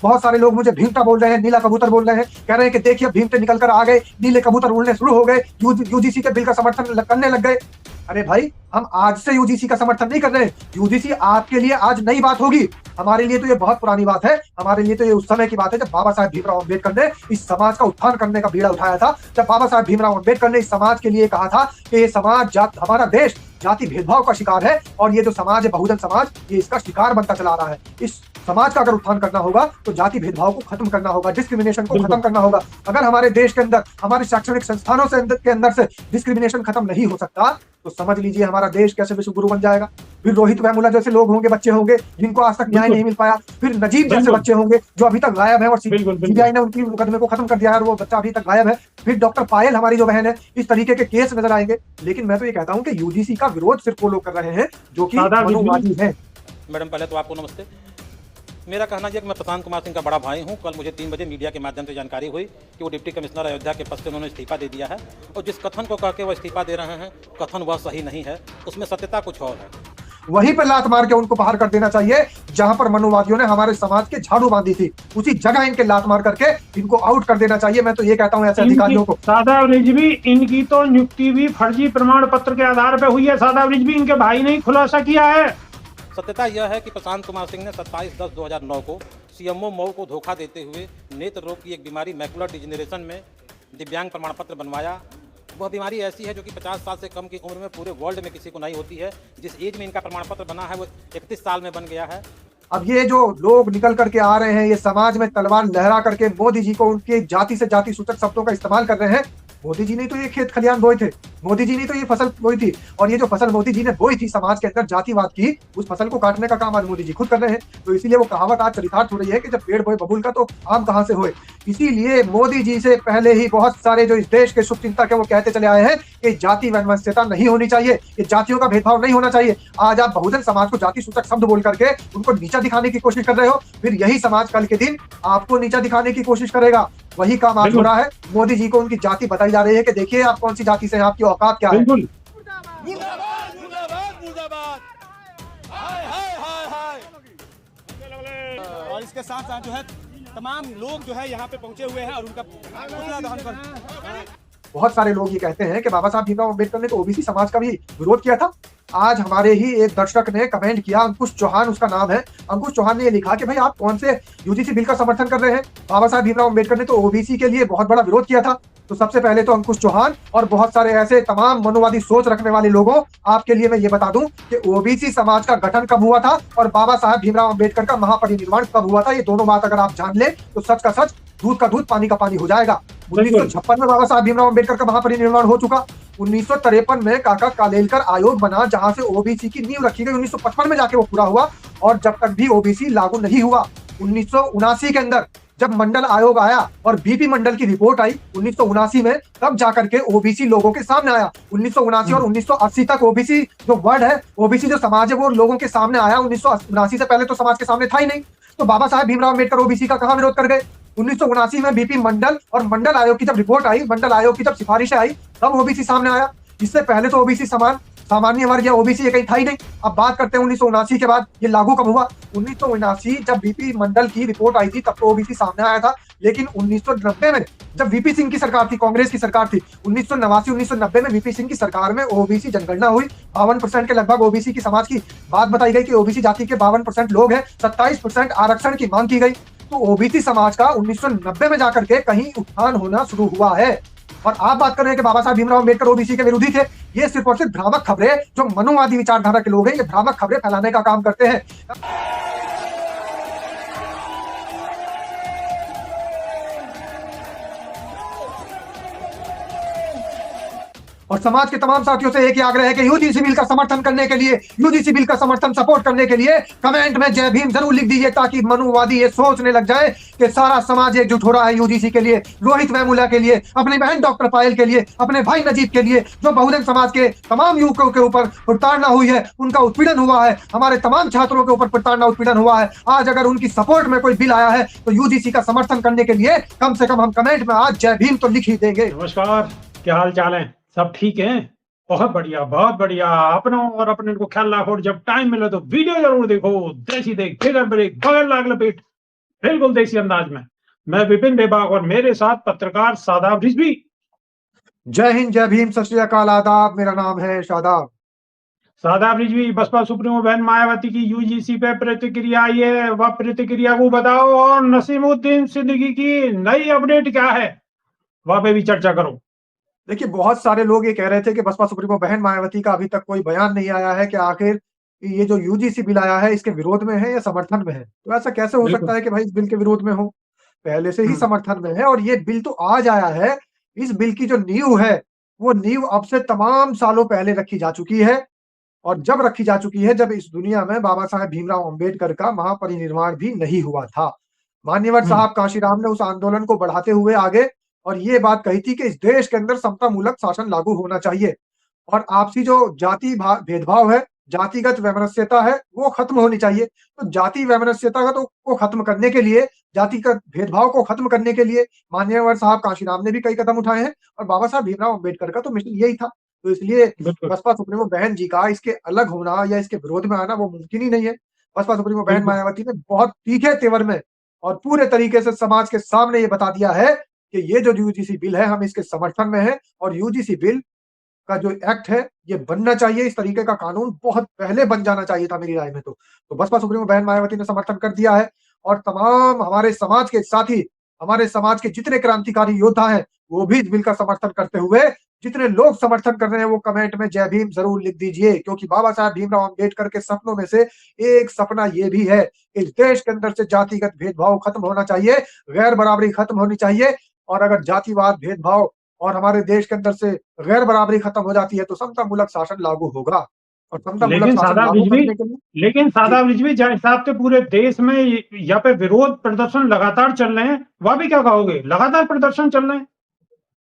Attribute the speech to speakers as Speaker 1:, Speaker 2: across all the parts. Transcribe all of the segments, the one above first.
Speaker 1: बहुत सारे लोग मुझे भीमटा बोल रहे हैं, नीला कबूतर बोल रहे हैं, कह रहे हैं कि देखिए भीमटे निकल कर आ गए, नीले कबूतर उड़ने शुरू हो गए, यूजीसी के बिल का समर्थन करने लग गए। अरे भाई, हम आज से यूजीसी का समर्थन नहीं कर रहे। यूजीसी आपके लिए आज नई बात होगी, हमारे लिए तो ये बहुत पुरानी बात है। हमारे लिए तो ये उस समय की बात है जब बाबा साहेब भीमराव अम्बेडकर ने इस समाज का उत्थान करने का बीड़ा उठाया था। जब बाबा साहेब भीमराव अम्बेडकर ने इस समाज के लिए कहा था कि ये समाज हमारा देश जाति भेदभाव का शिकार है और ये जो समाज है बहुजन समाज, ये इसका शिकार बनता चला रहा है। इस समाज का अगर उत्थान करना होगा तो जाति भेदभाव को खत्म करना होगा, डिस्क्रिमिनेशन को खत्म करना होगा। अगर हमारे देश के अंदर, हमारे शैक्षणिक संस्थानों के अंदर से डिस्क्रिमिनेशन खत्म नहीं हो सकता तो समझ लीजिए हमारा देश कैसे विश्व गुरु बन जाएगा। फिर रोहित वेमुला जैसे लोग होंगे, बच्चे होंगे जिनको आज तक न्याय नहीं मिल पाया। फिर नजीब जैसे बच्चे होंगे जो अभी तक गायब है और सीबीआई ने उनकी मुकदमे को खत्म कर दिया है और वो बच्चा अभी तक गायब है। फिर डॉक्टर पायल हमारी जो बहन है, इस तरीके के केस नजर आएंगे। लेकिन मैं तो ये कहता हूँ कि यूजीसी का विरोध सिर्फ वो लोग कर रहे हैं जो कि मनुवादी हैं।
Speaker 2: मैडम, पहले तो आपको नमस्ते। मेरा कहना यह कि मैं प्रशांत कुमार सिंह का बड़ा भाई हूं। कल मुझे 3 बजे मीडिया के माध्यम से जानकारी हुई कि वो डिप्टी कमिश्नर अयोध्या के पद से उन्होंने इस्तीफा दे दिया है और जिस कथन को कह के वो इस्तीफा दे रहे हैं, कथन वह सही नहीं है, उसमें सत्यता कुछ और है।
Speaker 1: वहीं पर लात मार के उनको बाहर कर देना चाहिए जहां पर मनुवादियों ने हमारे समाज के झाड़ू बांधी थी, उसी जगह इनके लात मार करके इनको आउट कर देना चाहिए। मैं तो ये कहता हूं ऐसे अधिकारियों को।
Speaker 3: सादाब रिजवी, इनकी तो नियुक्ति भी फर्जी प्रमाण पत्र के आधार पर हुई है। सादाब रिजवी, इनके भाई ने खुलासा किया है।
Speaker 2: सत्यता यह है कि प्रशांत कुमार सिंह ने 27/10/2009 को सीएमओ मऊ को धोखा देते हुए नेत्र रोग की एक बीमारी मैकुलर डिजेनरेशन में दिव्यांग प्रमाण पत्र बनवाया। वह बीमारी ऐसी है जो कि 50 साल से कम की उम्र में पूरे वर्ल्ड में किसी को नहीं होती है। जिस एज में इनका प्रमाण पत्र बना है वो 31 साल में बन गया है।
Speaker 1: अब ये जो लोग निकल करके आ रहे हैं, ये समाज में तलवार लहरा करके मोदी जी को उनके जाति से जाति सूचक शब्दों का इस्तेमाल कर रहे हैं। मोदी जी ने तो ये खेत खलियान बोए थे, मोदी जी ने तो ये फसल बोई थी, और ये जो फसल मोदी जी ने बोई थी समाज के अंदर जातिवाद की, उस फसल को काटने का काम आज मोदी जी खुद कर रहे हैं। तो इसीलिए वो कहावत आज चरितार्थ हो रही है कि जब पेड़ बोए बबूल का तो आम कहां से होए। इसीलिए मोदी जी से पहले ही बहुत सारे जो इस देश के शुभचिंतक है वो कहते चले आए हैं कि जाति वैमनस्यता नहीं होनी चाहिए, कि जातियों का भेदभाव नहीं होना चाहिए। आज आप बहुजन समाज को जाति सूचक शब्द बोल करके उनको नीचा दिखाने की कोशिश कर रहे हो, फिर यही समाज कल के दिन आपको नीचा दिखाने की कोशिश करेगा। वही काम आज हो रहा है। मोदी जी को उनकी जाति बताई जा रही है कि देखिए आप कौन सी जाति से हैं, आपकी औकात क्या है।
Speaker 4: और इसके साथ साथ जो है तमाम लोग जो है यहाँ पे पहुंचे हुए हैं और उनका पुतला दहन कर।
Speaker 1: बहुत सारे लोग ये कहते हैं कि बाबा साहब भीमराव अम्बेडकर ने तो ओबीसी समाज का भी विरोध किया था। आज हमारे ही एक दर्शक ने कमेंट किया, अंकुश चौहान उसका नाम है। अंकुश चौहान ने ये लिखा कि भाई आप कौन से यूजीसी बिल का समर्थन कर रहे हैं? बाबा साहब भीमराव अम्बेडकर ने तो ओबीसी के लिए बहुत बड़ा विरोध किया था। तो सबसे पहले तो अंकुश चौहान और बहुत सारे ऐसे तमाम मनुवादी सोच रखने वाले लोगों, आपके लिए मैं ये बता दूं कि ओबीसी समाज का गठन कब हुआ था और बाबा साहब भीमराव अम्बेडकर का महापरिनिर्वाण कब हुआ था, ये दोनों बात अगर आप जान ले तो सच का सच, दूध का दूध, पानी का पानी हो जाएगा। 1956 में बाबा साहब भीमराव अम्बेडकर का महापरिनिर्वाण हो चुका। 1953 में काका कालेलकर आयोग बना जहां से ओबीसी की नींव रखी गई। 1955 में जाके वो पूरा हुआ और जब तक भी ओबीसी लागू नहीं हुआ। 1979 के अंदर जब मंडल आयोग आया और बीपी मंडल की रिपोर्ट आई 1979 में, तब जाकर के ओबीसी लोगों के सामने आया। 1979 और 1980 तक ओबीसी जो वर्ड है, ओबीसी जो समाज है, वो लोगों के सामने आया। 1979 से पहले तो समाज के सामने था ही नहीं। तो बाबा साहब भीमराव अम्बेडकर ओबीसी का कहां विरोध कर गए? 1979 में बीपी मंडल और मंडल आयोग की जब रिपोर्ट आई, मंडल आयोग की जब सिफारिशें आई, तब ओबीसी सामने आया। इससे पहले तो ओबीसी सामान्य वर्ग या ओबीसी ये कहीं था ही नहीं। अब बात करते हैं 1979 के बाद ये लागू कब हुआ? 1979 जब बीपी मंडल की रिपोर्ट आई थी तब तो ओबीसी सामने आया था। लेकिन 1990 में जब वीपी सिंह की सरकार थी, कांग्रेस की सरकार थी, 1989-1990 में वीपी सिंह की सरकार में ओबीसी जनगणना हुई। 52% के लगभग ओबीसी की समाज की बात बताई गई कि ओबीसी जाति के 52% लोग हैं। 27% आरक्षण की मांग की गई। तो ओबीसी समाज का 1990 में जाकर के कहीं उत्थान होना शुरू हुआ है। और आप बात कर रहे हैं कि बाबा साहब भीमराव अम्बेडकर ओबीसी के विरोधी थे। ये सिर्फ और सिर्फ भ्रामक खबरें, जो मनुवादी विचारधारा के लोग हैं, ये भ्रामक खबरें फैलाने का काम करते हैं। और समाज के तमाम साथियों से एक ही आग्रह है कि यूजीसी बिल का समर्थन करने के लिए, यूजीसी बिल का समर्थन सपोर्ट करने के लिए कमेंट में जय भीम जरूर लिख दीजिए, ताकि मनुवादी ये सोचने लग जाए कि सारा समाज एकजुट हो रहा है यूजीसी के लिए, रोहित वेमुला के लिए, अपनी बहन डॉक्टर पायल के लिए, अपने भाई नजीब के लिए, जो बहुजन समाज के तमाम युवकों के ऊपर प्रताड़ना हुई है, उनका उत्पीड़न हुआ है, हमारे तमाम छात्रों के ऊपर प्रताड़ना उत्पीड़न हुआ है। आज अगर उनकी सपोर्ट में कोई बिल आया है तो यूजीसी का समर्थन करने के लिए कम से कम हम कमेंट में आज जय भीम तो लिख ही देंगे।
Speaker 3: नमस्कार, क्या हाल चाल है? सब ठीक है? बहुत बढ़िया, बहुत बढ़िया। अपना और अपने को ख्याल रखो और जब टाइम मिले तो वीडियो जरूर देखो। देसी देख, फिगर ब्रेक, बगल लाग लपेट, बिल्कुल देसी अंदाज में। मैं विपिन बेबाक और मेरे साथ पत्रकार शादाब रिजवी।
Speaker 1: जय हिंद, जय भीम, सत श्री अकाल, आदाब। मेरा नाम है शादाब।
Speaker 3: शादाब रिजवी, बसपा सुप्रीमो बहन मायावती की यूजीसी पे प्रतिक्रिया आई है, वह प्रतिक्रिया को बताओ, और नसीमुद्दीन सिद्दीकी की नई अपडेट क्या है वहां पे भी चर्चा करो।
Speaker 1: देखिए, बहुत सारे लोग ये कह रहे थे कि बसपा सुप्रीमो बहन मायावती का अभी तक कोई बयान नहीं आया है कि आखिर ये जो यूजीसी बिल आया है इसके विरोध में है या समर्थन में है। तो ऐसा कैसे हो
Speaker 3: बिल्कुल।
Speaker 1: सकता है कि भाई इस बिल के विरोध में हो? पहले से ही
Speaker 3: हम्म,
Speaker 1: समर्थन में है, और ये बिल तो आज आया है। इस बिल की जो नींव है, वो नींव अब से तमाम सालों पहले रखी जा चुकी है। और जब रखी जा चुकी है, जब इस दुनिया में बाबा साहेब भीमराव अंबेडकर का महापरिनिर्वाण भी नहीं हुआ था। मान्यवर
Speaker 3: हम्म,
Speaker 1: साहब कांशीराम ने उस आंदोलन को बढ़ाते हुए आगे और ये बात कही थी कि इस देश के अंदर समतामूलक शासन लागू होना चाहिए, और आपसी जो जाति भेदभाव है, जातिगत वैमनस्यता है, वो खत्म होनी चाहिए। तो जाति वैमनस्यता का को खत्म करने के लिए, जातिगत भेदभाव को खत्म करने के लिए माननीय साहब कांशीराम ने भी कई कदम उठाए हैं, और बाबा साहब भीमराव अम्बेडकर का तो मिशन यही था। तो इसलिए
Speaker 3: बिल्कुल।
Speaker 1: बसपा सुप्रीमो बहन जी का इसके अलग होना या इसके विरोध में आना वो मुमकिन ही नहीं है। बसपा सुप्रीमो बहन
Speaker 3: बिल्कुल।
Speaker 1: मायावती ने बहुत तीखे तेवर में और पूरे तरीके से समाज के सामने ये बता दिया है कि ये जो यूजीसी बिल है, हम इसके समर्थन में हैं, और यूजीसी बिल का जो एक्ट है ये बनना चाहिए। इस तरीके का कानून बहुत पहले बन जाना चाहिए था मेरी राय में। तो बसपा सुप्रीमो बहन मायावती ने समर्थन कर दिया है, और तमाम हमारे समाज के साथी, हमारे समाज के जितने क्रांतिकारी योद्धा हैं, वो भी इस बिल का समर्थन करते हुए, जितने लोग समर्थन कर रहे हैं वो कमेंट में जय भीम जरूर लिख दीजिए, क्योंकि बाबा साहब भीमराव अम्बेडकर के सपनों में से एक सपना ये भी है कि इस देश के अंदर से जातिगत भेदभाव खत्म होना चाहिए, गैर बराबरी खत्म होनी चाहिए। और अगर जातिवाद, भेदभाव और हमारे देश के अंदर से गैर बराबरी खत्म हो जाती है तो समतामूलक शासन लागू होगा। और समतामूलक
Speaker 3: लेकिन
Speaker 1: शासन
Speaker 3: शादाब
Speaker 1: लागू
Speaker 3: रिजवी
Speaker 1: करने के लिए
Speaker 3: लेकिन
Speaker 1: जी,
Speaker 3: शादाब रिजवी जिस हिसाब से पूरे देश में यहाँ पे विरोध प्रदर्शन लगातार चल रहे हैं, वह भी क्या कहोगे? लगातार प्रदर्शन चल रहे हैं,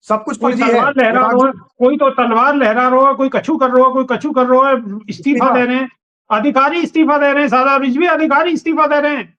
Speaker 1: सब कुछ
Speaker 3: कोई
Speaker 1: फर्जी है
Speaker 3: तलवार लहरा
Speaker 1: विभाग
Speaker 3: रहा है,
Speaker 1: जी।
Speaker 3: कोई तो तलवार लहरा रहा है, कोई कछू कर रहा है, कोई कछू कर रहा है, इस्तीफा
Speaker 1: इस्तीफा
Speaker 3: दे रहे हैं, अधिकारी इस्तीफा दे रहे हैं। शादाब रिजवी, अधिकारी इस्तीफा दे रहे हैं।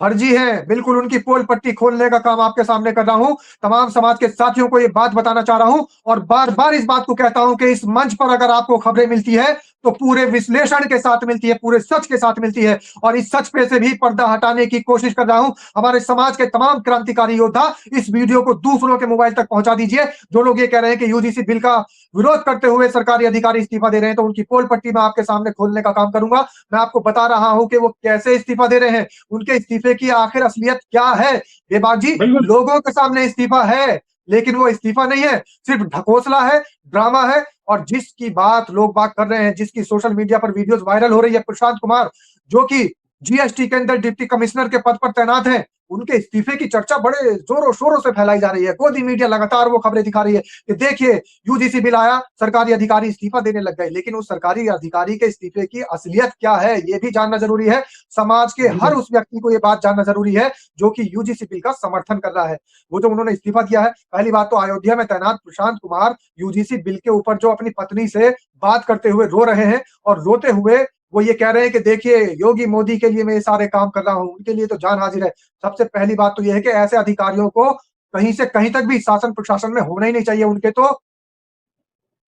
Speaker 1: फर्जी है, बिल्कुल उनकी पोल पट्टी खोलने का काम आपके सामने कर रहा हूं। तमाम समाज के साथियों को ये बात बताना चाह रहा हूं, और बार बार इस बात को कहता हूं कि इस मंच पर अगर आपको खबरें मिलती है तो पूरे विश्लेषण के साथ मिलती है, पूरे सच के साथ मिलती है, और इस सच पे से भी पर्दा हटाने की कोशिश कर रहा हूं। हमारे समाज के तमाम क्रांतिकारी योद्धा, इस वीडियो को दूसरों के मोबाइल तक पहुंचा दीजिए। जो लोग ये कह रहे हैं कि यूजीसी बिल का विरोध करते हुए सरकारी अधिकारी इस्तीफा दे रहे हैं, तो उनकी पोल पट्टी मैं आपके सामने खोलने का काम करूंगा। मैं आपको बता रहा हूं कि वो कैसे इस्तीफा दे रहे हैं, उनके इस्तीफे की आखिर असलियत क्या है। बेबाक जी,
Speaker 3: बिल्कुल।
Speaker 1: लोगों के सामने इस्तीफा है, लेकिन वो इस्तीफा नहीं है, सिर्फ ढकोसला है, ड्रामा है। और जिसकी बात लोग बात कर रहे हैं, जिसकी सोशल मीडिया पर वीडियोस वायरल हो रही है, प्रशांत कुमार, जो कि जीएसटी के अंदर डिप्टी कमिश्नर के पद पर तैनात हैं, उनके इस्तीफे की चर्चा बड़े जोरों शोरों से फैलाई जा रही है। गोदी मीडिया लगातार वो खबरें दिखा रही है कि देखिए, यूजीसी बिल आया, सरकारी अधिकारी इस्तीफा देने लग गए। लेकिन उस सरकारी अधिकारी के इस्तीफे की असलियत क्या है, ये भी जानना जरूरी है। समाज के हर उस व्यक्ति को ये बात जानना जरूरी है जो कि यूजीसी बिल का समर्थन कर रहा है। वो जो उन्होंने इस्तीफा दिया है, पहली बात तो अयोध्या में तैनात प्रशांत कुमार यूजीसी बिल के ऊपर जो अपनी पत्नी से बात करते हुए रो रहे हैं, और रोते हुए वो ये कह रहे हैं कि देखिए, योगी मोदी के लिए मैं ये सारे काम कर रहा हूं, उनके लिए तो जान हाजिर है। सबसे पहली बात तो ये है कि ऐसे अधिकारियों को कहीं से कहीं तक भी शासन प्रशासन में होना ही नहीं चाहिए। उनके तो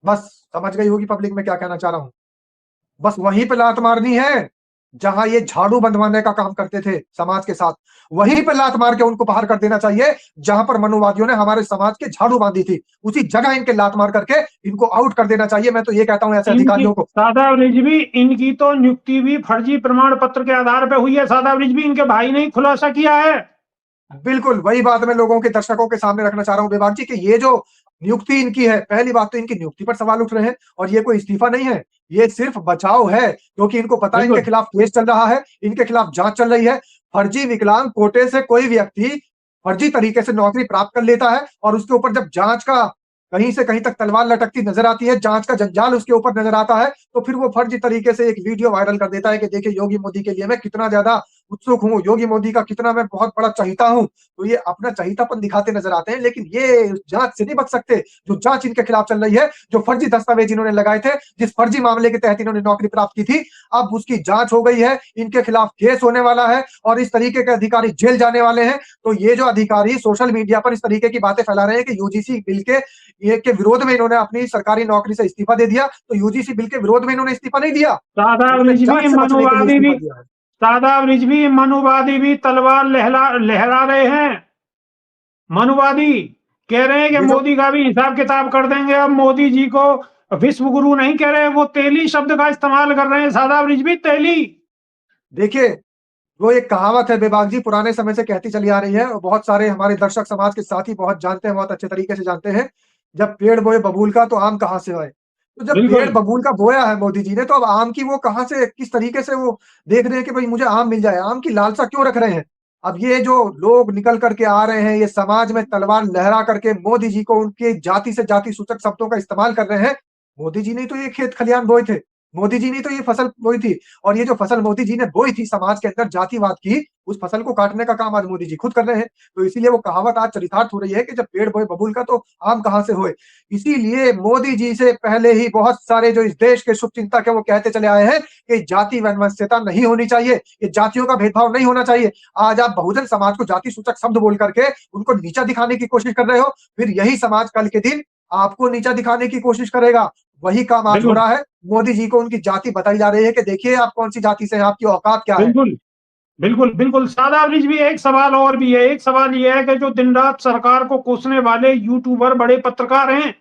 Speaker 1: बस समझ गई होगी पब्लिक में क्या कहना चाह रहा हूं। बस वहीं पे लात मारनी है जहां ये झाड़ू बंधवाने का काम करते थे समाज के साथ, वहीं पे लात मार के उनको बाहर कर देना चाहिए। जहां पर मनुवादियों ने हमारे समाज के झाड़ू बांधी थी, उसी जगह इनके लात मार करके इनको आउट कर देना चाहिए। मैं तो ये कहता हूं ऐसे
Speaker 3: इनकी
Speaker 1: अधिकारियों को।
Speaker 3: शादाब रिजवी, इनकी तो नियुक्ति भी फर्जी प्रमाण पत्र के आधार पर हुई है। शादाब रिजवी, इनके भाई ने ही खुलासा किया है।
Speaker 1: बिल्कुल वही बात मैं लोगों के, दर्शकों के सामने रखना चाह रहा हूं बेबाक जी, कि ये जो नियुक्ति इनकी है, पहली बात तो इनकी नियुक्ति पर सवाल उठ रहे हैं, और ये कोई इस्तीफा नहीं है, ये सिर्फ बचाव है, क्योंकि इनको पता है इनके
Speaker 3: बिल्कुल।
Speaker 1: खिलाफ केस चल रहा है, इनके खिलाफ जांच चल रही है। फर्जी विकलांग कोटे से कोई व्यक्ति फर्जी तरीके से नौकरी प्राप्त कर लेता है, और उसके ऊपर जब जांच का कहीं से कहीं तक तलवार लटकती नजर आती है, जांच का जंजाल उसके ऊपर नजर आता है, तो फिर वो फर्जी तरीके से एक वीडियो वायरल कर देता है कि देखिए, योगी मोदी के लिए मैं कितना ज्यादा उत्सुक हूं, योगी मोदी का कितना मैं बहुत बड़ा चाहता हूं। तो ये अपना चाहतापन दिखाते नजर आते हैं, लेकिन ये जांच से नहीं बच सकते। जो जांच इनके खिलाफ चल रही है, जो फर्जी दस्तावेज इन्होंने लगाए थे, जिस फर्जी मामले के तहत इन्होंने नौकरी प्राप्त की थी, अब उसकी जांच हो गई है, इनके खिलाफ केस होने वाला है, और इस तरीके के अधिकारी जेल जाने वाले हैं। तो ये जो अधिकारी सोशल मीडिया पर इस तरीके की बातें फैला रहे हैं कि यूजीसी बिल के विरोध में इन्होंने अपनी सरकारी नौकरी से इस्तीफा दे दिया, तो यूजीसी बिल के विरोध में इन्होंने इस्तीफा नहीं दिया,
Speaker 3: शादाब
Speaker 1: इन्होंने
Speaker 3: रिजवी,
Speaker 1: जांच से बचने के लिए
Speaker 3: मनुवादी भी
Speaker 1: इस्तीफा दिया है।
Speaker 3: शादाब रिजवी मनुवादी भी तलवार लहरा रहे हैं। मनुवादी कह रहे हैं कि
Speaker 1: ये जो
Speaker 3: मोदी का भी हिसाब किताब कर देंगे। अब मोदी जी को विश्व गुरु नहीं कह रहे, वो तेली शब्द का इस्तेमाल कर रहे हैं। शादाब रिजवी तेली।
Speaker 1: देखिए, वो एक कहावत है बेबाक जी, पुराने समय से कहती चली आ रही है और बहुत सारे हमारे दर्शक समाज के साथी बहुत जानते हैं, बहुत अच्छे तरीके से जानते हैं। जब पेड़ बोए बबूल का तो आम कहाँ से आए। तो जब पेड़
Speaker 3: बिल्कुल
Speaker 1: बबूल का बोया है मोदी जी ने, तो अब आम की वो कहाँ से, किस तरीके से वो देख रहे हैं कि भाई मुझे आम मिल जाए, आम की लालसा क्यों रख रहे हैं। अब ये जो लोग निकल करके आ रहे हैं, ये समाज में तलवार लहरा करके मोदी जी को उनके जाति से जाति सूचक शब्दों का इस्तेमाल कर रहे हैं। मोदी जी ने तो ये खेत खलियान बोए थे, मोदी जी ने तो ये फसल बोई थी, और ये जो फसल मोदी जी ने बोई थी समाज के अंदर जातिवाद की, उस फसल को काटने का काम आज मोदी जी खुद कर रहे हैं। तो इसीलिए वो कहावत आज चरितार्थ हो रही है कि जब पेड़ बोए बबूल का तो आम कहां से होए। इसीलिए मोदी जी से पहले ही बहुत सारे जो इस देश के शुभचिंतक है वो कहते चले आए हैं कि जाति वैमनस्यता नहीं होनी चाहिए, ये जातियों का भेदभाव नहीं होना चाहिए। आज आप बहुजन समाज को जाति सूचक शब्द बोल करके उनको नीचा दिखाने की कोशिश कर रहे हो, फिर यही समाज कल के दिन आपको नीचा दिखाने की कोशिश करेगा। वही काम आज हो
Speaker 3: बिल्कुल
Speaker 1: रहा है। मोदी जी को उनकी जाति बताई जा रही है कि देखिए आप कौन सी जाति से हैं, आपकी औकात क्या है।
Speaker 3: बिल्कुल बिल्कुल बिल्कुल। शादाब रिजवी एक सवाल और भी है। एक सवाल यह है कि जो दिन रात सरकार को कोसने वाले यूट्यूबर बड़े पत्रकार हैं,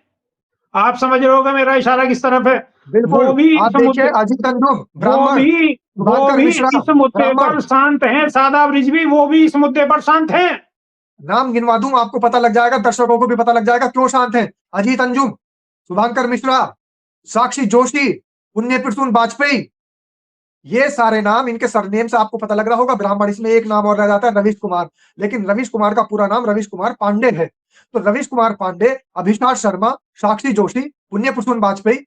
Speaker 3: आप समझ रहे होगा मेरा इशारा किस तरफ है।
Speaker 1: बिल्कुल,
Speaker 3: वो भी
Speaker 1: आप
Speaker 3: इस
Speaker 1: देखिए
Speaker 3: मुद्दे
Speaker 1: अजीत अंजुम
Speaker 3: वो
Speaker 1: ब्राह्मण,
Speaker 3: भी वो
Speaker 1: शुभंकर
Speaker 3: भी
Speaker 1: मिश्रा
Speaker 3: इस मुद्दे
Speaker 1: ब्राह्मण,
Speaker 3: पर शांत हैं। शादाब रिजवी वो भी इस मुद्दे पर शांत हैं।
Speaker 1: नाम गिनवा दूं आपको पता लग जाएगा, दर्शकों को भी पता लग जाएगा क्यों शांत हैं। अजीत अंजुम, शुभंकर मिश्रा, साक्षी जोशी, पुण्य प्रसून वाजपेयी, ये सारे नाम, इनके सरनेम से आपको पता लग रहा होगा ब्राह्मण। इसमें एक नाम और रह जाता है रवीश कुमार, लेकिन रवीश कुमार का पूरा नाम रवीश कुमार पांडे है। तो रवीश कुमार पांडे, अभिषाक शर्मा, साक्षी जोशी, पुण्य प्रसून वाजपेयी,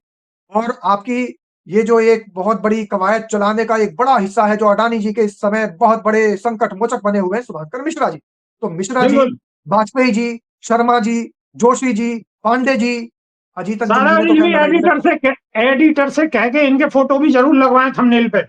Speaker 1: और आपकी ये जो एक बहुत बड़ी कवायद चलाने का एक बड़ा हिस्सा है जो अडानी जी के इस समय बहुत बड़े संकट मोचक बने हुए हैं, शुभंकर मिश्रा जी। तो मिश्रा जी,
Speaker 3: बिल्कुल।
Speaker 1: वाजपेयी जी, शर्मा जी, जोशी जी, पांडे जी, अजीत अंजुम जी
Speaker 3: शादाब
Speaker 1: ने तो खैर
Speaker 3: रिजवी
Speaker 1: लड़ाई लड़,
Speaker 3: एडिटर से कह के इनके फोटो भी जरूर लगवाएं थंबनेल पे।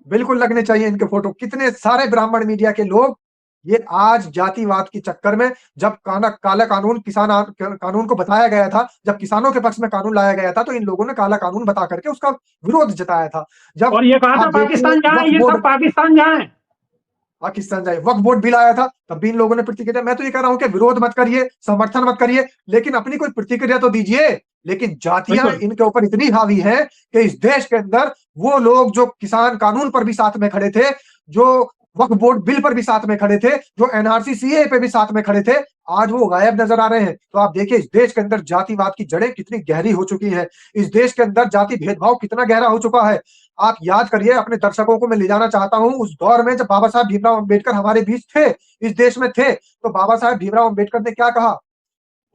Speaker 1: बिल्कुल लगने चाहिए इनके फोटो। कितने सारे ब्राह्मण मीडिया के लोग ये आज जातिवाद के चक्कर में, जब काला कानून कानून को बताया गया था, जब किसानों के पक्ष में कानून लाया गया था, तो इन लोगों ने काला कानून बता करके उसका विरोध जताया था। जब
Speaker 3: और ये कहा था
Speaker 1: आप देखिए
Speaker 3: पाकिस्तान जाए,
Speaker 1: वक्फ
Speaker 3: ये सब
Speaker 1: बोर्ड,
Speaker 3: पाकिस्तान जाए।
Speaker 1: पाकिस्तान जाए, वक्फ बोर्ड बिल आया था, तब भी इन लोगों ने प्रतिक्रिया। मैं तो ये कह रहा हूं कि विरोध मत करिए, समर्थन मत करिए, लेकिन अपनी कोई प्रतिक्रिया तो दीजिए। लेकिन जातियां
Speaker 3: बिल्कुल
Speaker 1: इनके ऊपर इतनी हावी है कि इस देश के अंदर वो लोग जो किसान कानून पर भी साथ में खड़े थे, जो वक्फ बोर्ड बिल पर भी साथ में खड़े थे, जो एनआरसी सीए पे भी साथ में खड़े थे, आज वो गायब नजर आ रहे हैं। तो आप देखिए इस देश के अंदर जातिवाद की जड़ें कितनी गहरी हो चुकी हैं, इस देश के अंदर जाति भेदभाव कितना गहरा हो चुका है। आप याद करिए, अपने दर्शकों को मैं ले जाना चाहता हूं उस दौर में जब बाबा साहब भीमराव अंबेडकर हमारे बीच थे, इस देश में थे। तो बाबा साहब भीमराव अंबेडकर ने क्या कहा।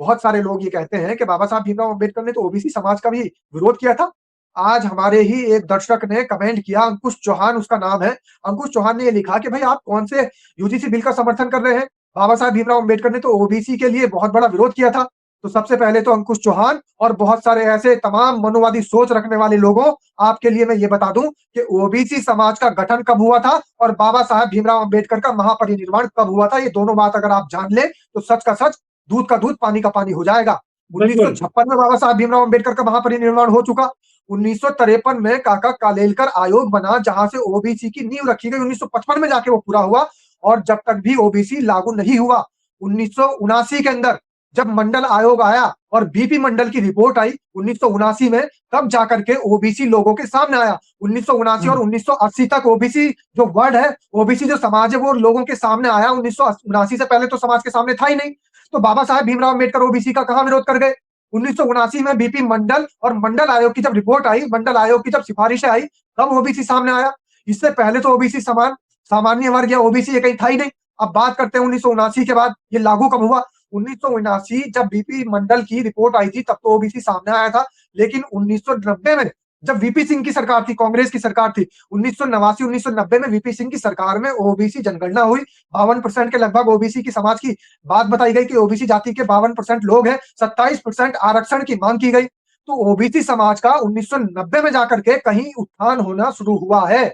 Speaker 1: बहुत सारे लोग ये कहते हैं कि बाबा साहब भीमराव अंबेडकर ने तो ओबीसी समाज का भी विरोध किया था। आज हमारे ही एक दर्शक ने कमेंट किया, अंकुश चौहान उसका नाम है। अंकुश चौहान ने ये लिखा कि भाई आप कौन से यूजीसी बिल का समर्थन कर रहे हैं, बाबा साहब भीमराव अंबेडकर ने तो ओबीसी के लिए बहुत बड़ा विरोध किया था। तो सबसे पहले तो अंकुश चौहान और बहुत सारे ऐसे तमाम मनुवादी सोच रखने वाले लोगों, आपके लिए मैं ये बता दूं कि ओबीसी समाज का गठन कब हुआ था और बाबा साहब भीमराव अंबेडकर का महापरिनिर्वाण कब हुआ था, ये दोनों बात अगर आप जान ले तो सच का सच, दूध का दूध, पानी का पानी हो जाएगा।
Speaker 3: बिल्कुल
Speaker 1: 1956 में बाबा साहब भीमराव अंबेडकर का महापरिनिर्वाण हो चुका। 1953 में काका कालेलकर आयोग बना, जहां से ओबीसी की नींव रखी गई। 1955 में जाके वो पूरा हुआ, और जब तक भी ओबीसी लागू नहीं हुआ। 1979 के अंदर जब मंडल आयोग आया और बीपी मंडल की रिपोर्ट आई 1979 में, तब जाकर के ओबीसी लोगों के सामने आया। 1979 और 1980 तक ओबीसी जो वर्ड है, ओबीसी जो समाज है, वो लोगों के सामने आया। 1979 से पहले तो समाज के सामने था ही नहीं। तो बाबा साहब भीमराव अंबेडकर ओबीसी का कहां विरोध कर गए। 1979 में बीपी मंडल और मंडल आयोग की जब रिपोर्ट आई, मंडल आयोग की जब सिफारिशें आई, तब ओबीसी सामने आया। इससे पहले तो ओबीसी सामान्य वर्ग या ओबीसी ये कहीं था ही नहीं। अब बात करते हैं 1979 के बाद ये लागू कब हुआ। 1979 जब बीपी मंडल की रिपोर्ट आई थी तब तो ओबीसी सामने आया था, लेकिन 1990 में जब वीपी सिंह की सरकार थी, कांग्रेस की सरकार थी, 1989-1990 में वीपी सिंह की सरकार में ओबीसी जनगणना हुई। 52% के लगभग ओबीसी की समाज की बात बताई गई कि ओबीसी जाति के 52% लोग हैं। 27% आरक्षण की मांग की गई। तो ओबीसी समाज का 1990 में जाकर के कहीं उत्थान होना शुरू हुआ है।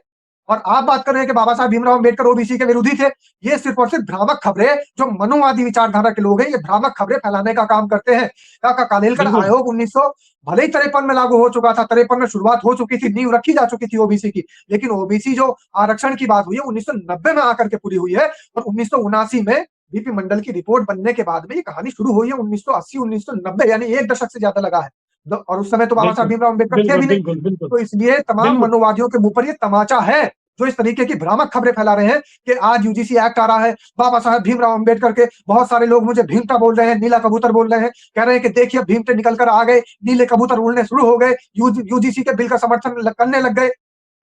Speaker 1: और आप बात कर रहे हैं कि बाबा साहब भीमराव अम्बेडकर ओबीसी के विरोधी थे। ये सिर्फ और सिर्फ भ्रामक खबरें, जो मनोवादी विचारधारा के लोग हैं, ये भ्रामक खबरें फैलाने का काम करते हैं। काका कालेलकर
Speaker 3: बिल्कुल
Speaker 1: आयोग 1900 भले ही 53 में लागू हो चुका था, 53 में शुरुआत हो चुकी थी, नींव रखी जा चुकी थी ओबीसी की, लेकिन ओबीसी जो आरक्षण की बात हुई है 1990 में आकर के पूरी हुई है, और 1979 में बीपी मंडल की रिपोर्ट बनने के बाद में ये कहानी शुरू हुई है। 1980 1990 यानी एक दशक से ज्यादा लगा है, और उस समय तो बाबा साहब
Speaker 3: बिल्कुल
Speaker 1: भीमराव अम्बेडकर थे
Speaker 3: बिल्कुल
Speaker 1: भी नहीं।
Speaker 3: बिल्कुल बिल्कुल
Speaker 1: तो इसलिए तमाम
Speaker 3: बिल्कुल
Speaker 1: मनोवादियों के मुंह पर ये तमाचा है, जो इस तरीके की भ्रामक खबरें फैला रहे हैं कि आज यूजीसी एक्ट आ रहा है, बाबा साहब भीमराव अम्बेडकर के बहुत सारे लोग मुझे भीमता बोल रहे हैं, नीला कबूतर बोल रहे हैं, कह रहे हैं कि देखिए भीमते निकल कर आ गए, नीले कबूतर उड़ने शुरू हो गए, यूजीसी के बिल का समर्थन करने लग गए।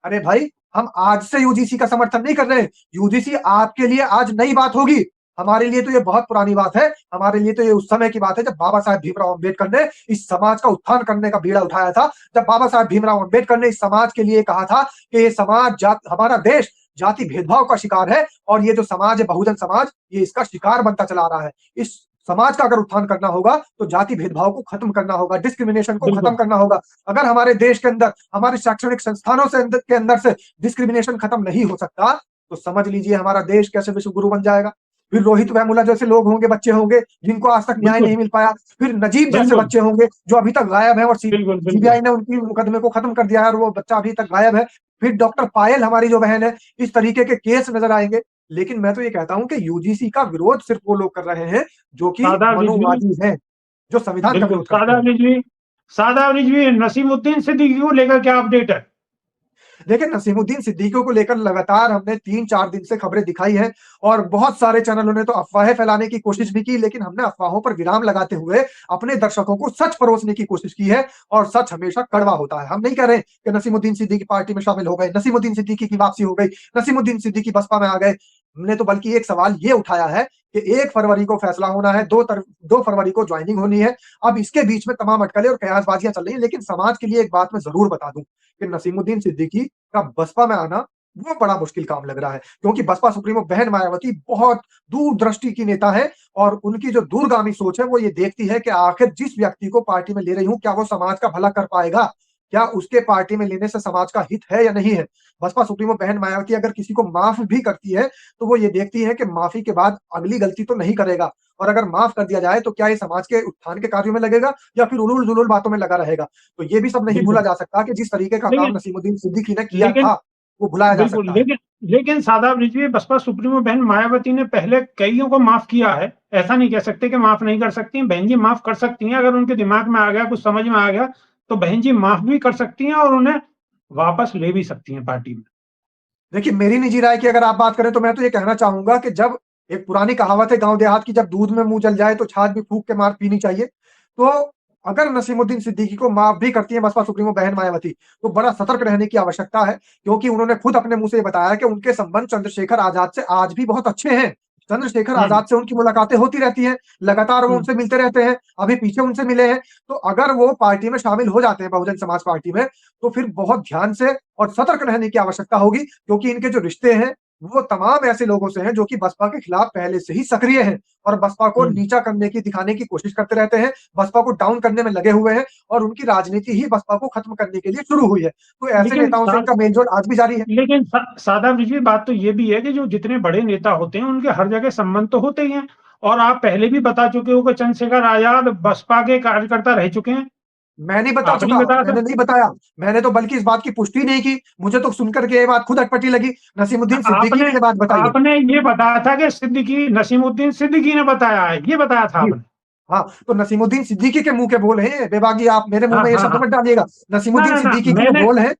Speaker 1: अरे भाई, हम आज से यूजीसी का समर्थन नहीं कर रहे हैं। यूजीसी आपके लिए आज नई बात होगी, हमारे लिए तो ये बहुत पुरानी बात है। हमारे लिए तो ये उस समय की बात है जब बाबा साहब भीमराव अम्बेडकर ने इस समाज का उत्थान करने का बीड़ा उठाया था, जब बाबा साहब भीमराव अम्बेडकर ने इस समाज के लिए कहा था कि ये समाज हमारा देश जाति भेदभाव का शिकार है, और ये जो समाज है बहुजन समाज, ये इसका शिकार बनता चला आ रहा है। इस समाज का अगर उत्थान करना होगा तो जाति भेदभाव को खत्म करना होगा, डिस्क्रिमिनेशन को खत्म
Speaker 3: बिल्कुल
Speaker 1: करना होगा। अगर हमारे देश के अंदर, हमारे शैक्षणिक संस्थानों के अंदर से डिस्क्रिमिनेशन खत्म नहीं हो सकता, तो समझ लीजिए हमारा देश कैसे विश्व गुरु बन जाएगा। फिर रोहित वेमुला जैसे लोग होंगे, बच्चे होंगे जिनको आज तक न्याय
Speaker 3: बिल्कुल
Speaker 1: नहीं मिल पाया। फिर नजीब जैसे
Speaker 3: बिल्कुल
Speaker 1: बच्चे होंगे जो अभी तक गायब है, और
Speaker 3: बिल्कुल बिल्कुल
Speaker 1: सीबीआई ने उनकी मुकदमे को खत्म कर दिया है और वो बच्चा अभी तक गायब है। फिर डॉक्टर पायल हमारी जो बहन है, इस तरीके के केस नजर आएंगे। लेकिन मैं तो ये कहता हूं कि यूजीसी का विरोध सिर्फ वो लोग कर रहे हैं जो कि
Speaker 3: सादा रिजवी
Speaker 1: मनुवादी हैं, जो संविधान का
Speaker 3: बिल्कुल
Speaker 1: विरोध करते हैं।
Speaker 3: सादा रिजवी नसीमुद्दीन सिद्दीकी को लेकर क्या अपडेट है?
Speaker 1: देखिए, नसीमुद्दीन सिद्दीकी को लेकर लगातार हमने 3-4 दिन से खबरें दिखाई हैं, और बहुत सारे चैनलों ने तो अफवाहें फैलाने की कोशिश भी की, लेकिन हमने अफवाहों पर विराम लगाते हुए अपने दर्शकों को सच परोसने की कोशिश की है, और सच हमेशा कड़वा होता है। हम नहीं कह रहे कि नसीमुद्दीन सिद्दीकी पार्टी में शामिल हो गए, नसीमुद्दीन सिद्दीकी की वापसी हो गई, नसीमुद्दीन सिद्दीकी बसपा में आ गए। हमने तो बल्कि एक सवाल ये उठाया है कि 1 फरवरी को फैसला होना है, 2 फरवरी को ज्वाइनिंग होनी है। अब इसके बीच में तमाम अटकलें और कयासबाजियां चल रही हैं, लेकिन समाज के लिए एक बात मैं जरूर बता दूं कि नसीमुद्दीन सिद्दीकी का बसपा में आना वो बड़ा मुश्किल काम लग रहा है, क्योंकि बसपा सुप्रीमो बहन मायावती बहुत दूरदृष्टि की नेता है, और उनकी जो दूरगामी सोच है वो ये देखती है कि आखिर जिस व्यक्ति को पार्टी में ले रही हूं, क्या वो समाज का भला कर पाएगा, क्या उसके पार्टी में लेने से समाज का हित है या नहीं है। बसपा सुप्रीमो बहन मायावती अगर किसी को माफ भी करती है, तो वो ये देखती है कि माफी के बाद अगली गलती तो नहीं करेगा, और अगर माफ कर दिया जाए तो क्या ये समाज के उत्थान के कार्यों में लगेगा या फिर उलूल जुलूल बातों में लगा रहेगा। तो ये भी सब नहीं भूला
Speaker 3: बिल्कुल
Speaker 1: जा सकता कि जिस तरीके का काम
Speaker 3: लेकिन
Speaker 1: नसीमुद्दीन सिद्दीकी ने किया
Speaker 3: लेकिन
Speaker 1: था, वो भुलाया जा
Speaker 3: बिल्कुल
Speaker 1: सकता है।
Speaker 3: लेकिन सादाब रिजवी बसपा सुप्रीमो बहन मायावती ने पहले कईयों को माफ किया है, ऐसा नहीं कह सकते कि माफ नहीं कर सकती हैं। बहन जी माफ कर सकती हैं, अगर उनके दिमाग में आ गया, कुछ समझ में आ गया, तो बहन जी माफ भी कर सकती हैं और उन्हें वापस ले भी सकती हैं पार्टी में।
Speaker 1: देखिए, मेरी निजी राय की अगर आप बात करें तो मैं तो ये कहना चाहूंगा कि जब एक पुरानी कहावत है गांव देहात की, जब दूध में मुंह जल जाए तो छाछ भी फूंक के मार पीनी चाहिए। तो अगर नसीमुद्दीन सिद्दीकी को माफ भी करती है बसपा सुप्रीमो बहन मायावती, तो बड़ा सतर्क रहने की आवश्यकता है, क्योंकि उन्होंने खुद अपने मुंह से बताया कि उनके संबंध चंद्रशेखर आजाद से आज भी बहुत अच्छे हैं। चंद्रशेखर
Speaker 3: हम्म
Speaker 1: आजाद से उनकी मुलाकातें होती रहती हैं, लगातार वो
Speaker 3: हम्म
Speaker 1: उनसे मिलते रहते हैं, अभी पीछे उनसे मिले हैं। तो अगर वो पार्टी में शामिल हो जाते हैं, बहुजन समाज पार्टी में, तो फिर बहुत ध्यान से और सतर्क रहने की आवश्यकता होगी, क्योंकि इनके जो रिश्ते हैं वो तमाम ऐसे लोगों से हैं जो कि बसपा के खिलाफ पहले से ही सक्रिय हैं, और बसपा को
Speaker 3: हम्म।
Speaker 1: नीचा करने की, दिखाने की कोशिश करते रहते हैं, बसपा को डाउन करने में लगे हुए हैं, और उनकी राजनीति ही बसपा को खत्म करने के लिए शुरू हुई है। तो ऐसे
Speaker 3: लेकिन
Speaker 1: नेताओं से इनका मेलजोल आज भी जारी है।
Speaker 3: सादाब रिजवी बात तो ये भी है कि जो जितने बड़े नेता होते हैं उनके हर जगह संबंध तो होते ही हैं, और आप पहले भी बता चुके हो कि चंद्रशेखर आजाद बसपा के कार्यकर्ता रह चुके हैं।
Speaker 1: मैं नहीं बता
Speaker 3: आप नहीं
Speaker 1: चुका,
Speaker 3: बताया था?
Speaker 1: मैंने नहीं बताया, मैंने तो बल्कि इस बात की पुष्टि नहीं की। मुझे तो सुनकर के ये बात खुद अटपटी लगी। नसीमुद्दीन सिद्दीकी
Speaker 3: आपने
Speaker 1: ने ये बात बताई है।
Speaker 3: आपने ये बताया था कि सिद्दीकी नसीमुद्दीन सिद्दीकी ने बताया है, ये बताया था
Speaker 1: जी
Speaker 3: आपने।
Speaker 1: हाँ, तो नसीमुद्दीन सिद्दीकी के मुंह के बोल हैं बेबागी, आप मेरे मुंह
Speaker 3: हाँ
Speaker 1: में ये
Speaker 3: हाँ
Speaker 1: शब्द
Speaker 3: हाँ।
Speaker 1: मत डालिएगा।
Speaker 3: ना
Speaker 1: नसीमुद्दीन
Speaker 3: ना ना
Speaker 1: सिद्दीकी के जो
Speaker 3: मैंने
Speaker 1: बोल हैं,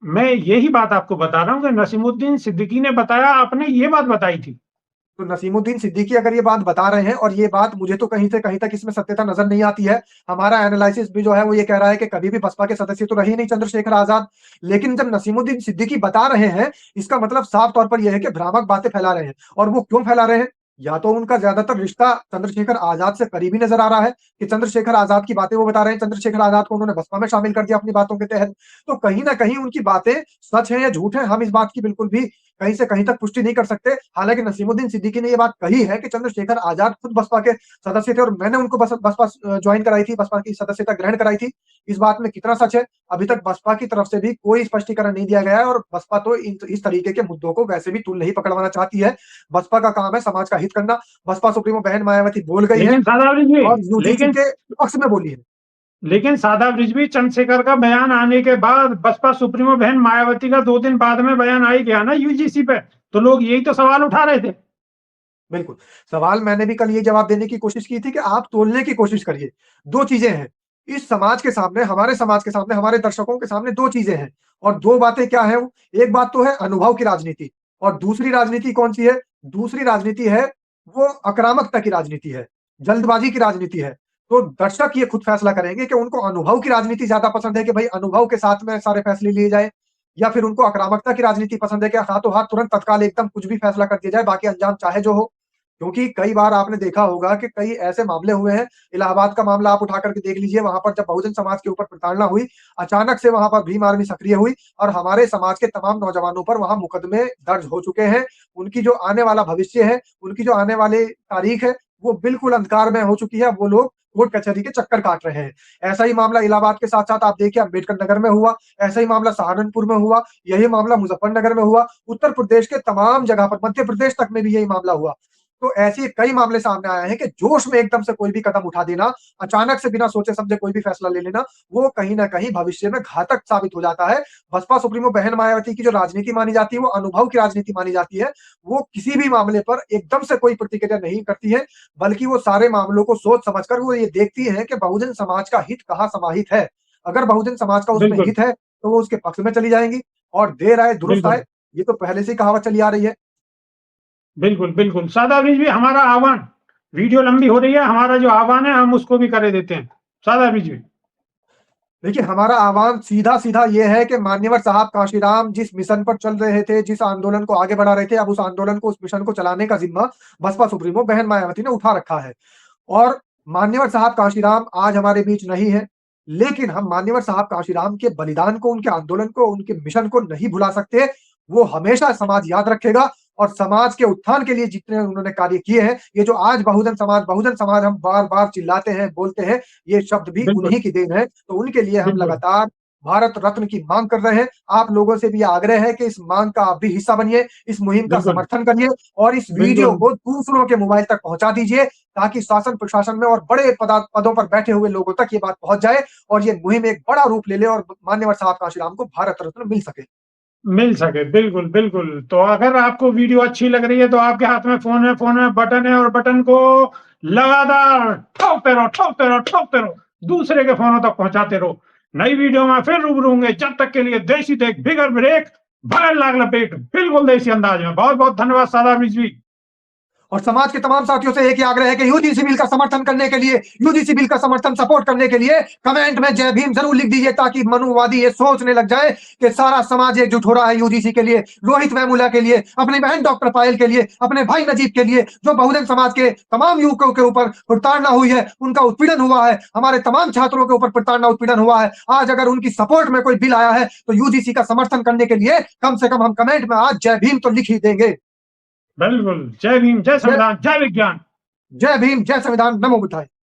Speaker 3: मैं यही बात आपको बता रहा हूँ कि नसीमुद्दीन सिद्दीकी ने बताया, आपने ये बात बताई थी।
Speaker 1: तो नसीमुद्दीन सिद्दीकी अगर ये बात बता रहे हैं, और ये बात मुझे तो कहीं से कहीं तक इसमें सत्यता नजर नहीं आती है। हमारा एनालिसिस भी जो है वो ये कह रहा है कि कभी भी बसपा के सदस्य तो रही नहीं चंद्रशेखर आजाद। लेकिन जब नसीमुद्दीन सिद्दीकी बता रहे हैं, इसका मतलब साफ तौर पर यह है कि भ्रामक बातें फैला रहे हैं। और वो क्यों फैला रहे हैं? या तो उनका ज्यादातर रिश्ता चंद्रशेखर आजाद से करीबी नजर आ रहा है, कि चंद्रशेखर आजाद की बातें वो बता रहे हैं, चंद्रशेखर आजाद को उन्होंने बसपा में शामिल कर दिया अपनी बातों के तहत। तो कहीं ना कहीं उनकी बातें सच है या झूठ है, हम इस बात की बिल्कुल भी कहीं से कहीं तक पुष्टि नहीं कर सकते। हालांकि नसीमुद्दीन सिद्दीकी ने ये बात कही है कि चंद्रशेखर आजाद खुद बसपा के सदस्य थे और मैंने उनको बसपा ज्वाइन कराई थी, बसपा की सदस्यता ग्रहण कराई थी। इस बात में कितना सच है अभी तक बसपा की तरफ से भी कोई स्पष्टीकरण नहीं दिया गया है और बसपा तो इस तरीके के मुद्दों को वैसे भी तूल नहीं पकड़वाना चाहती है। बसपा का काम है समाज का हित करना। बसपा सुप्रीमो बहन मायावती बोल गई है
Speaker 3: लेकिन सादाब रिजवी
Speaker 1: और यूजीसी
Speaker 3: लेकिन
Speaker 1: के पक्ष में बोली है।
Speaker 3: लेकिन सादाब रिजवी चंद्रशेखर का बयान आने के बाद बसपा सुप्रीमो बहन मायावती का 2 दिन बाद में बयान आ ही गया ना यूजीसी पे, तो लोग यही तो सवाल उठा रहे थे।
Speaker 1: बिल्कुल, सवाल मैंने भी कल ये जवाब देने की कोशिश की थी कि आप तोलने की कोशिश करिए। 2 चीजें हैं, इस समाज के सामने, हमारे समाज के सामने, हमारे दर्शकों के सामने 2 चीजें हैं और 2 बातें क्या है वो? एक बात तो है अनुभव की राजनीति और दूसरी राजनीति कौन-सी है? दूसरी राजनीति है वो आक्रामकता की राजनीति है, जल्दबाजी की राजनीति है। तो दर्शक ये खुद फैसला करेंगे कि उनको अनुभव की राजनीति ज़्यादा पसंद है कि भई अनुभव के साथ में सारे फैसले लिए जाएँ या फिर उनको आक्रामकता की राजनीति पसंद है कि हाथों-हाथ तुरंत तत्काल एकदम कुछ भी फैसला कर दिया जाए, बाकी अंजाम चाहे जो हो। क्योंकि कई बार आपने देखा होगा कि कई ऐसे मामले हुए हैं, इलाहाबाद का मामला आप उठा करके देख लीजिए, वहाँ पर जब बहुजन समाज के ऊपर प्रताड़ना हुई, अचानक से वहाँ पर भीम आर्मी सक्रिय हुई और हमारे समाज के तमाम नौजवानों पर वहाँ मुकदमे दर्ज हो चुके हैं। उनकी जो आने वाला भविष्य है, उनकी जो आने वाली तारीख है, वो बिल्कुल अंधकारमय हो चुकी है। वो लोग कोर्ट कचहरी के चक्कर काट रहे हैं। ऐसा ही मामला इलाहाबाद के साथ-साथ आप देखिए अम्बेडकर नगर में हुआ, ऐसा ही मामला सहारनपुर में हुआ, यही मामला मुजफ्फरनगर में हुआ, उत्तर प्रदेश के तमाम जगह पर, मध्य प्रदेश तक में भी यही मामला हुआ। तो ऐसे कई मामले सामने आए हैं कि जोश में एकदम से कोई भी कदम उठा देना, अचानक से बिना सोचे समझे कोई भी फैसला ले लेना, वो कहीं न कहीं भविष्य में घातक साबित हो जाता है। बसपा सुप्रीमो बहन मायावती की जो राजनीति मानी जाती है, वो अनुभव की राजनीति मानी जाती है। वो किसी भी मामले पर एकदम से कोई प्रतिक्रिया नहीं करती है, बल्कि वो सारे मामलों को सोच समझकर वो ये देखती है कि बहुजन समाज का हित कहाँ समाहित है। अगर बहुजन समाज का उसमें
Speaker 3: बिल्कुल,
Speaker 1: हित है, तो वो उसके पक्ष में चली जाएँगी और देर आए दुरुस्त
Speaker 3: बिल्कुल,
Speaker 1: आए, ये तो पहले से ही कहावत चली आ रही है।
Speaker 3: बिल्कुल, बिल्कुल। सादाब रिजवी हमारा आह्वान, वीडियो लंबी हो रही है, हमारा जो आह्वान है हम उसको भी करे देते हैं। सादाब रिजवी।
Speaker 1: देखिए, हमारा आह्वान सीधा-सीधा ये है कि मान्यवर साहब कांशीराम जिस मिशन पर चल रहे थे, जिस आंदोलन को आगे बढ़ा रहे थे, अब उस आंदोलन को, उस मिशन को चलाने का ज़िम्मा बसपा सुप्रीमो बहन मायावती ने उठा रखा है। और मान्यवर साहब कांशीराम आज हमारे बीच नहीं है, लेकिन हम मान्यवर साहब कांशीराम के बलिदान को, उनके आंदोलन को, उनके मिशन को नहीं भुला सकते। वो हमेशा समाज याद रखेगा और समाज के उत्थान के लिए जितने उन्होंने कार्य किए हैं, ये जो आज बहुजन समाज हम बार-बार चिल्लाते हैं, बोलते हैं, ये शब्द भी
Speaker 3: बिल्कुल,
Speaker 1: उन्हीं की देन है। तो उनके लिए हम
Speaker 3: बिल्कुल,
Speaker 1: लगातार भारत रत्न की माँग कर रहे हैं। आप लोगों से भी आग्रह है कि इस माँग का आप भी हिस्सा बनिए, इस मुहिम का
Speaker 3: बिल्कुल,
Speaker 1: समर्थन करिए और इस वीडियो
Speaker 3: बिल्कुल,
Speaker 1: को दूसरों के मोबाइल तक पहुँचा दीजिए, ताकि शासन प्रशासन में और बड़े पदों पर बैठे हुए लोगों तक ये बात पहुँच जाए और ये मुहिम एक बड़ा रूप ले ले और मान्यवर साहब कांशीराम को भारत रत्न मिल सके।
Speaker 3: मिल सके। बिल्कुल, बिल्कुल। तो अगर आपको वीडियो अच्छी लग रही है तो आपके हाथ में फ़ोन है, बटन है और बटन को लगातार ठोकते रहो, ठोकते रहो, ठोकते रहो। दूसरे के फ़ोनों तक पहुँचाते रहो। नई वीडियो में फिर रूबरू होंगे, जब तक के लिए देसी देख बिगर ब्रेक, भगन लाग लपेट, बिल्कुल देसी अंदाज में। बहुत-बहुत धन्यवाद सादाब रिजवी।
Speaker 1: और समाज के तमाम साथियों से एक ही आग्रह है कि यूजीसी बिल का समर्थन करने के लिए, यूजीसी बिल का समर्थन सपोर्ट करने के लिए कमेंट में जय भीम जरूर लिख दीजिए, ताकि मनुवादी ये सोचने लग जाए कि सारा समाज एकजुट हो रहा है यूजीसी के लिए, रोहित वेमुला के लिए, अपनी बहन डॉक्टर पायल के लिए, अपने भाई नजीब के लिए, जो बहुजन समाज के तमाम युवकों के ऊपर प्रताड़ना हुई है, उनका उत्पीड़न हुआ है, हमारे तमाम छात्रों के ऊपर प्रताड़ना उत्पीड़न हुआ है। आज अगर उनकी सपोर्ट में कोई बिल आया है तो यूजीसी का समर्थन करने के लिए कम से कम हम कमेंट में आज जय भीम तो लिख ही देंगे।
Speaker 3: बिल्कुल। जय भीम, जय संविधान, जय विज्ञान।
Speaker 1: जय भीम, जय संविधान, नमो बुद्धाय।